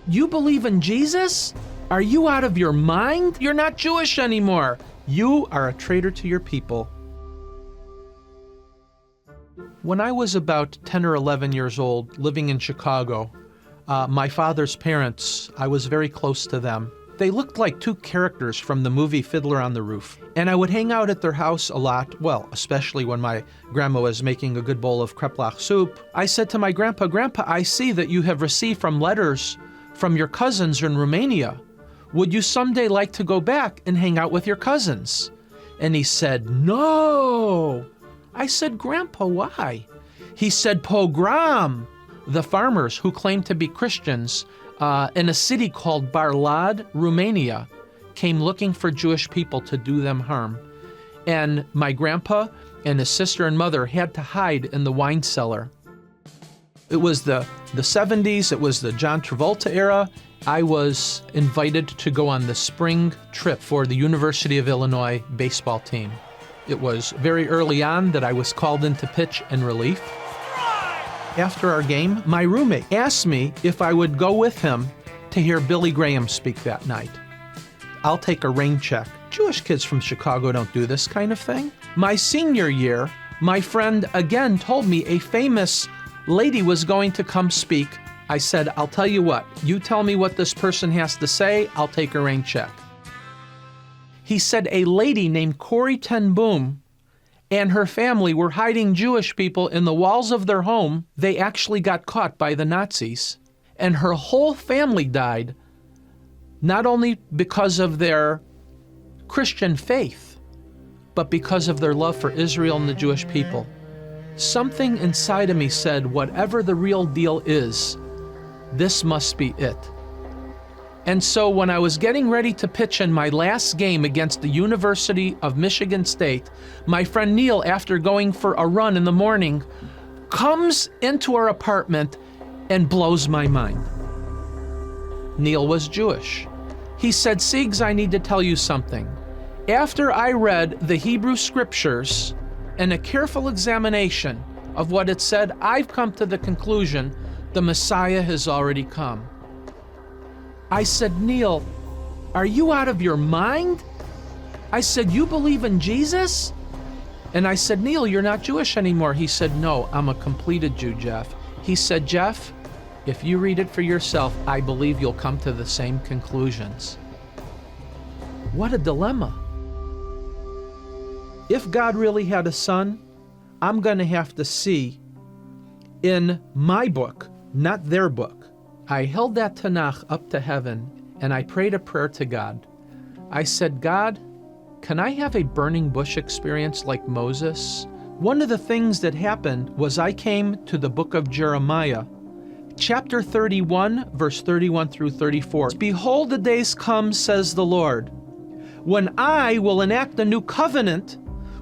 You believe in Jesus? Are you out of your mind? You're not Jewish anymore. You are a traitor to your people. When I was about 10 or 11 years old, living in Chicago, my father's parents, I was very close to them. They looked like two characters from the movie Fiddler on the Roof. And I would hang out at their house a lot, well, especially when my grandma was making a good bowl of kreplach soup. I said to my grandpa, "Grandpa, I see that you have received from letters from your cousins in Romania. Would you someday like to go back and hang out with your cousins?" And he said, "No." I said, "Grandpa, why?" He said, "Pogrom." The farmers who claimed to be Christians in a city called Barlad, Romania, came looking for Jewish people to do them harm. And my grandpa and his sister and mother had to hide in the wine cellar. It was the 70s, it was the John Travolta era. I was invited to go on the spring trip for the University of Illinois baseball team. It was very early on that I was called in to pitch in relief. After our game, my roommate asked me if I would go with him to hear Billy Graham speak that night. I'll take a rain check. Jewish kids from Chicago don't do this kind of thing. My senior year, my friend again told me a famous lady was going to come speak. I said, "I'll tell you what, you tell me what this person has to say, I'll take a rain check." He said a lady named Corrie ten Boom and her family were hiding Jewish people in the walls of their home. They actually got caught by the Nazis, and her whole family died, not only because of their Christian faith, but because of their love for Israel and the Jewish people. Something inside of me said, whatever the real deal is, this must be it. And so when I was getting ready to pitch in my last game against the University of Michigan State, my friend Neil, after going for a run in the morning, comes into our apartment and blows my mind. Neil was Jewish. He said, "Siegs, I need to tell you something. After I read the Hebrew scriptures and a careful examination of what it said, I've come to the conclusion the Messiah has already come." I said, "Neil, are you out of your mind?" I said, "You believe in Jesus?" And I said, "Neil, you're not Jewish anymore." He said, "No, I'm a completed Jew, Jeff." He said, "Jeff, if you read it for yourself, I believe you'll come to the same conclusions." What a dilemma. If God really had a son, I'm going to have to see in my book, not their book. I held that Tanakh up to heaven and I prayed a prayer to God. I said, "God, can I have a burning bush experience like Moses?" One of the things that happened was I came to the book of Jeremiah, chapter 31, verse 31 through 34. "Behold, the days come, says the Lord, when I will enact a new covenant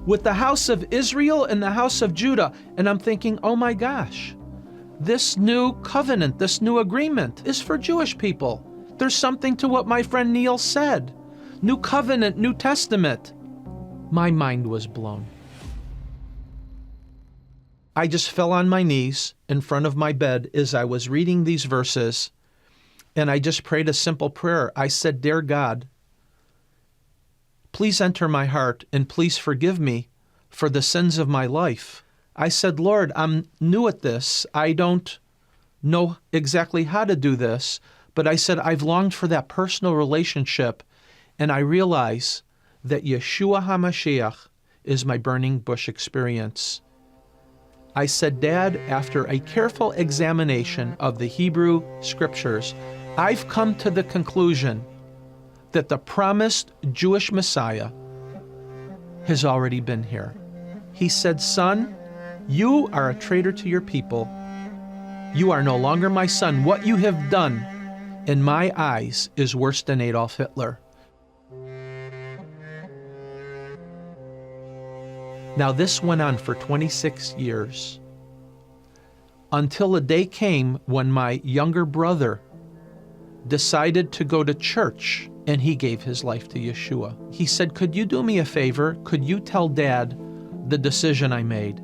with the house of Israel and the house of Judah." And I'm thinking, oh my gosh, this new covenant, this new agreement is for Jewish people. There's something to what my friend Neil said. New covenant, New Testament. My mind was blown. I just fell on my knees in front of my bed as I was reading these verses, and I just prayed a simple prayer. I said, "Dear God, please enter my heart and please forgive me for the sins of my life." I said, "Lord, I'm new at this. I don't know exactly how to do this." But I said, I've longed for that personal relationship, and I realize that Yeshua HaMashiach is my burning bush experience. I said, "Dad, after a careful examination of the Hebrew scriptures, I've come to the conclusion that the promised Jewish Messiah has already been here." He said, "Son, you are a traitor to your people. You are no longer my son. What you have done, in my eyes, is worse than Adolf Hitler." Now this went on for 26 years, until a day came when my younger brother decided to go to church, and he gave his life to Yeshua. He said, "Could you do me a favor? Could you tell Dad the decision I made?"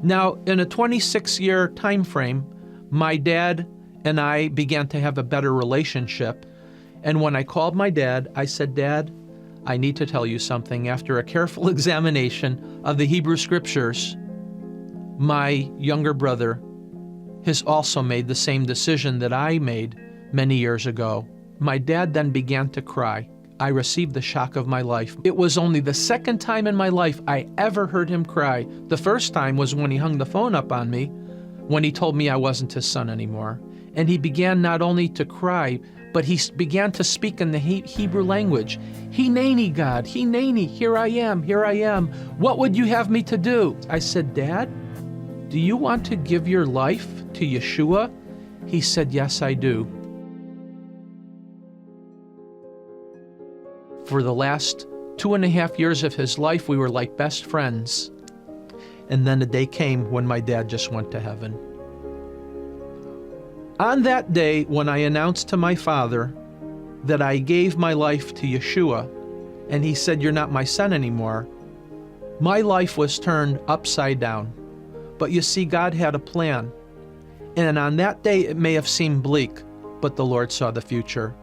Now, in a 26-year time frame, my dad and I began to have a better relationship. And when I called my dad, I said, "Dad, I need to tell you something. After a careful examination of the Hebrew Scriptures, my younger brother has also made the same decision that I made many years ago." My dad then began to cry. I received the shock of my life. It was only the second time in my life I ever heard him cry. The first time was when he hung the phone up on me, when he told me I wasn't his son anymore. And he began not only to cry, but he began to speak in the Hebrew language. "Hineni, God, Hineni, here I am. What would you have me to do?" I said, "Dad, do you want to give your life to Yeshua?" He said, "Yes, I do." For the last 2.5 years of his life, we were like best friends. And then a day came when my dad just went to heaven. On that day, when I announced to my father that I gave my life to Yeshua, and he said, "You're not my son anymore," my life was turned upside down. But you see, God had a plan. And on that day, it may have seemed bleak, but the Lord saw the future.